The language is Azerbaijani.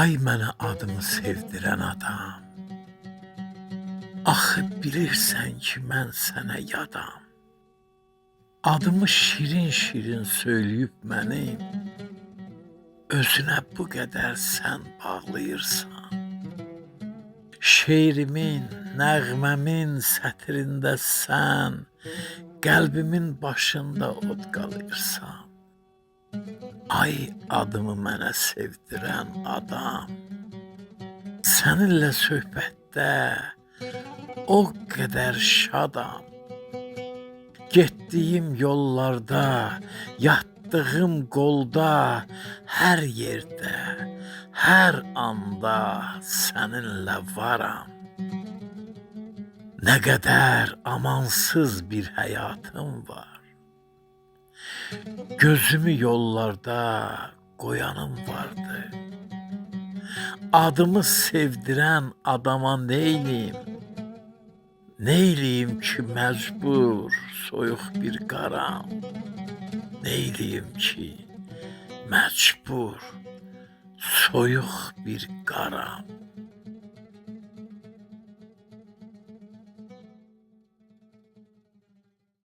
Ay mənə adımı sevdirən adam, axı bilirsən ki, mən sənə yadam. Adımı şirin-şirin söyləyib mənim, özünə bu qədər sən bağlayırsan. Şeirimin, nəğməmin sətrində sən, qəlbimin başında od qalırsan. Ay adımı mənə sevdirən adam, səninlə söhbətdə o qədər şadam. Getdiyim yollarda, yatdığım qolda, hər yerdə, hər anda səninlə varam. Nə qədər amansız bir həyatım var. Gözümü yollarda qoyanım vardı. Adımı sevdirən adama neyləyim? Neyləyim ki, məcbur soyuq bir qaram? Neyləyim ki, məcbur soyuq bir qaram?